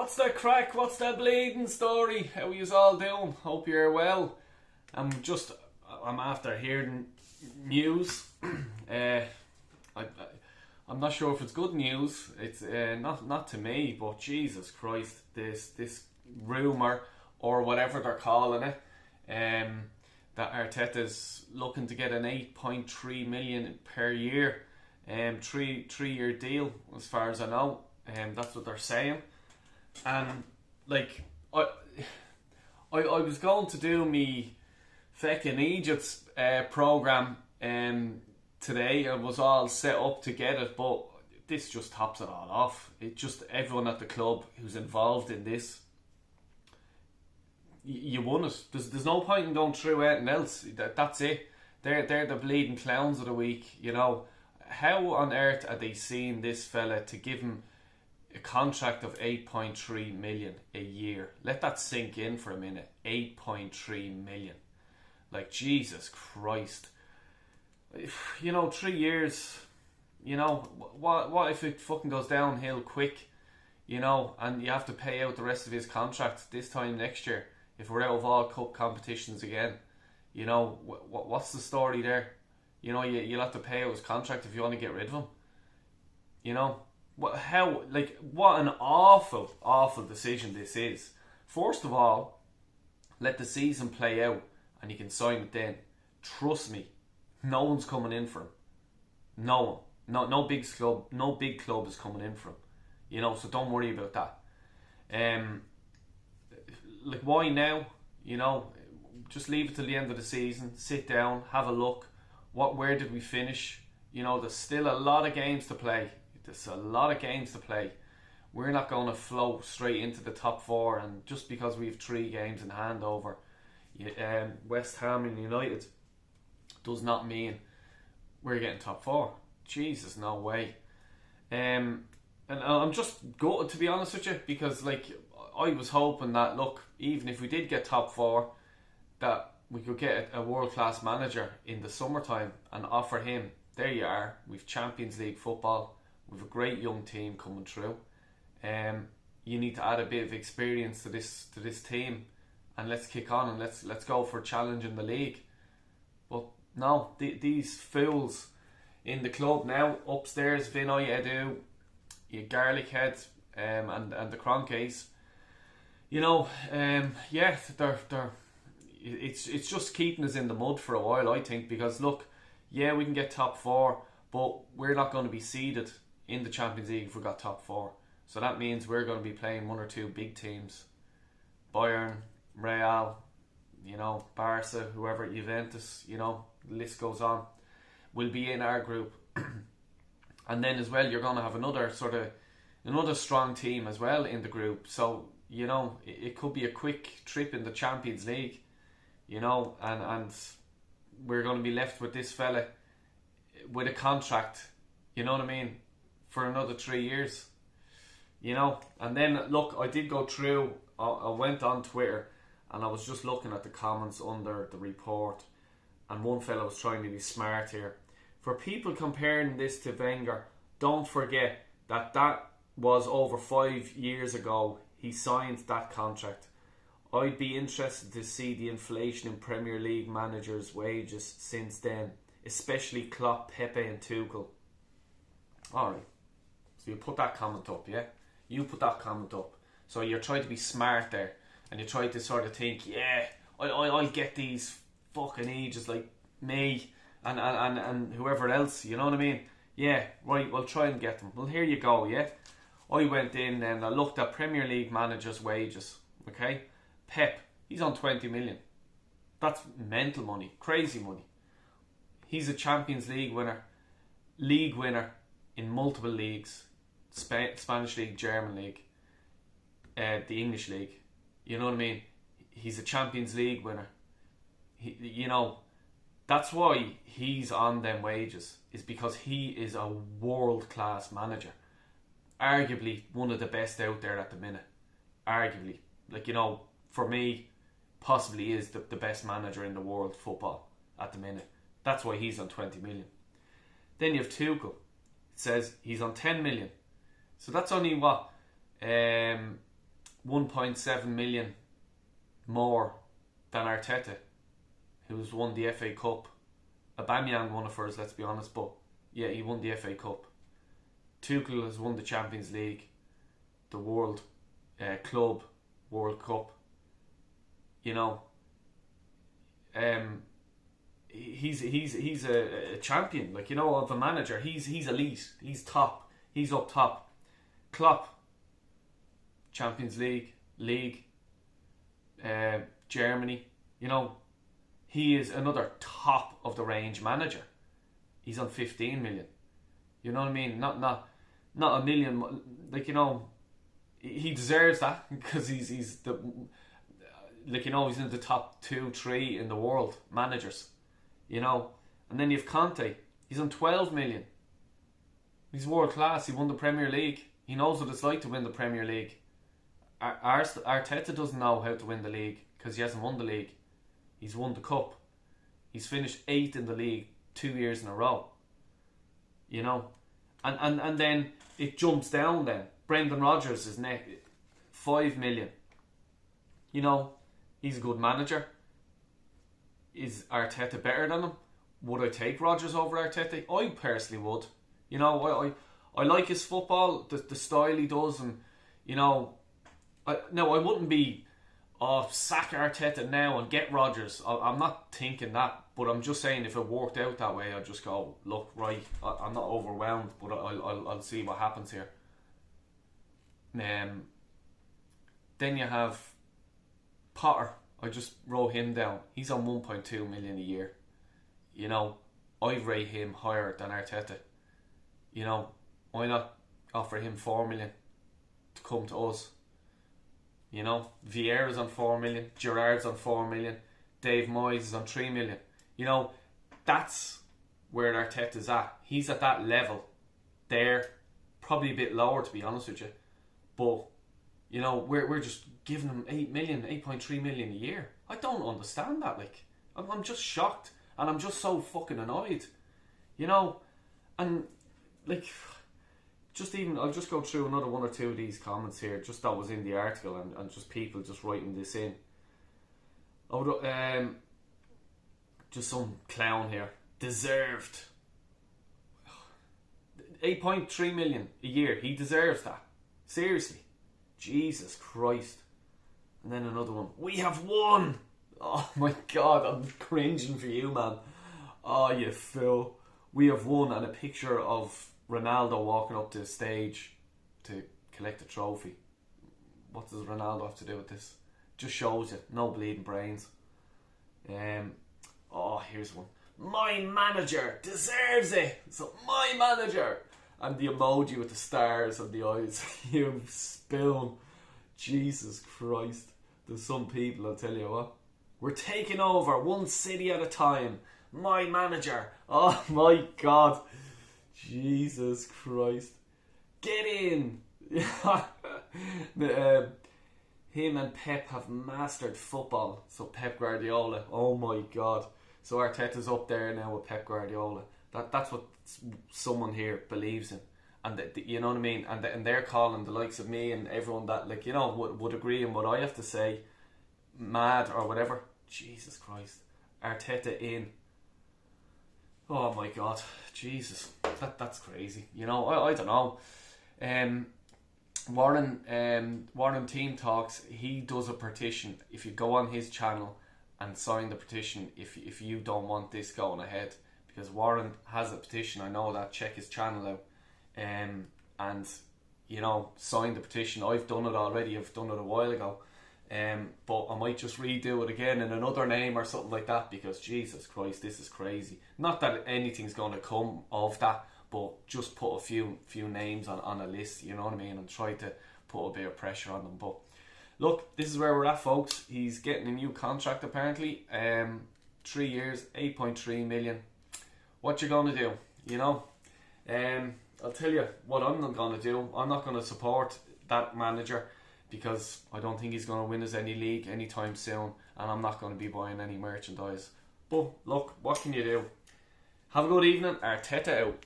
What's the crack? What's the bleeding story? How yous all doing? Hope you're well. I'm after hearing news. I'm not sure if it's good news. It's not to me, but Jesus Christ, this rumor or whatever they're calling it, that Arteta's looking to get an 8.3 million per year, three-year deal as far as I know. That's what they're saying. And like I was going to do me Fecking ejits program today. I was all set up to get it, but this just tops it all off. It just, everyone at the club who's involved in this, you won it. There's no point in going through anything else. That's it. They're the bleeding clowns of the week. You know, how on earth are they seeing this fella to give him a contract of 8.3 million a year? Let that sink in for a minute. 8.3 million. Like, Jesus Christ. You know, 3 years, you know, what if it fucking goes downhill quick, you know, and you have to pay out the rest of his contract this time next year if we're out of all cup competitions again? You know, what's the story there? You know, you'll have to pay out his contract if you want to get rid of him. You know, what an awful decision this is. First of all, let the season play out and you can sign it then. Trust me, no one's coming in for him. No one. No big club is coming in for him. You know, so don't worry about that. Like, why now? You know, just leave it till the end of the season. Sit down, have a look. Where did we finish? You know, there's still a lot of games to play. We're not going to float straight into the top four, and just because we have 3 games in hand over West Ham and United does not mean we're getting top 4. Jesus, no way. And I'm just gutted, to be honest with you, because like I was hoping that, look, even if we did get top 4, that we could get a world-class manager in the summertime and offer him, there you are, we've Champions League football, we've a great young team coming through. You need to add a bit of experience to this team, and let's kick on and let's go for a challenge in the league. But no, these fools in the club now, upstairs, Vinay Edu, you garlic heads, and the Cronkies, you know, yeah, they're it's just keeping us in the mud for a while, I think, because look, yeah, we can get top 4, but we're not going to be seeded in the Champions League if we got top 4. So that means we're going to be playing 1 or 2 big teams, Bayern, Real, you know, Barca, whoever, Juventus, you know, the list goes on, will be in our group. And then as well, you're going to have another strong team as well in the group. So, you know, it could be a quick trip in the Champions League, you know, and we're going to be left with this fella with a contract, you know what I mean, for another 3 years, you know. And then, look, I did go through, I went on Twitter and I was just looking at the comments under the report, and one fella was trying to be smart here. For people comparing this to Wenger, don't forget that was over 5 years ago he signed that contract. I'd be interested to see the inflation in Premier League managers' wages since then, especially Klopp, Pepe and Tuchel. Alright, so you put that comment up, yeah? You put that comment up. So you're trying to be smart there, and you try to sort of think, yeah, I'll get these fucking ages like me and whoever else, you know what I mean? Yeah, right, we'll try and get them. Well, here you go, yeah? I went in and I looked at Premier League managers' wages, okay? Pep, he's on 20 million. That's mental money, crazy money. He's a Champions League winner in multiple leagues, Spanish League, German League, the English League. You know what I mean? He's a Champions League winner. You know, that's why he's on them wages, is because he is a world-class manager. Arguably one of the best out there at the minute. Arguably. Like, you know, for me, possibly is the best manager in the world football at the minute. That's why he's on 20 million. Then you have Tuchel. It says he's on 10 million. So that's only what? 1.7 million more than Arteta, who's won the FA Cup. Aubameyang won it first, let's be honest, but yeah, he won the FA Cup. Tuchel has won the Champions League, the World Club World Cup. You know, he's a champion, like, you know, of a manager. He's elite. He's top. He's up top. Klopp, Champions League, Germany. You know, he is another top of the range manager. He's on 15 million. You know what I mean? Not a million. Like, you know, he deserves that because he's the, like, you know, he's in the top 2-3 in the world managers. You know, and then you have Conte. He's on 12 million. He's world class. He won the Premier League. He knows what it's like to win the Premier League. Arteta doesn't know how to win the league because he hasn't won the league. He's won the cup. He's finished 8th in the league 2 years in a row. You know, and then it jumps down. Then Brendan Rodgers is next, 5 million. You know, he's a good manager. Is Arteta better than him? Would I take Rodgers over Arteta? I personally would. You know, I like his football, the style he does, and, you know, I wouldn't be sack Arteta now and get Rodgers. I'm not thinking that, but I'm just saying if it worked out that way, I'd just go, look, right, I'm not overwhelmed, but I'll see what happens here. Then you have Potter. I just wrote him down. He's on 1.2 million a year. You know, I'd rate him higher than Arteta. You know, why not offer him 4 million to come to us? You know, Vieira's on 4 million, Gerrard's on 4 million, Dave Moyes is on 3 million. You know, that's where Arteta's at. He's at that level there, probably a bit lower, to be honest with you. But, you know, we're just giving him 8 million, 8.3 million a year. I don't understand that. Like, I'm just shocked, and I'm just so fucking annoyed. You know, and like, I'll just go through another one or two of these comments here, just that was in the article, and just people just writing this in. Just some clown here. Deserved. 8.3 million a year. He deserves that. Seriously. Jesus Christ. And then another one. We have won. Oh my God, I'm cringing for you, man. Oh, you fool. We have won, and a picture of Ronaldo walking up to the stage to collect a trophy. What does Ronaldo have to do with this? Just shows you, no bleeding brains. Here's one. My manager deserves it. So my manager, and the emoji with the stars and the eyes. You spoon. Jesus Christ. There's some people, I'll tell you what. We're taking over one city at a time. My manager. Oh my God. Jesus Christ. Get in. Him and Pep have mastered football. So Pep Guardiola. Oh my God. So Arteta's up there now with Pep Guardiola. That's what someone here believes in. And you know what I mean? And they're calling the likes of me and everyone that, like, you know, would agree in what I have to say mad or whatever. Jesus Christ. Arteta in. Oh my God. Jesus. That's crazy. You know, I don't know. Warren Team Talks, he does a petition. If you go on his channel and sign the petition, if you don't want this going ahead, because Warren has a petition, I know that, check his channel out, and you know, sign the petition. I've done it already, I've done it a while ago, but I might just redo it again in another name or something like that, because Jesus Christ, this is crazy. Not that anything's going to come of that, but just put a few names on a list, you know what I mean, and try to put a bit of pressure on them. But look, this is where we're at, folks. He's getting a new contract apparently, 3 years, 8.3 million. What you gonna do, you know? I'll tell you what I'm not gonna do. I'm not gonna support that manager, because I don't think he's gonna win us any league anytime soon, and I'm not gonna be buying any merchandise. But look, what can you do? Have a good evening. Arteta out.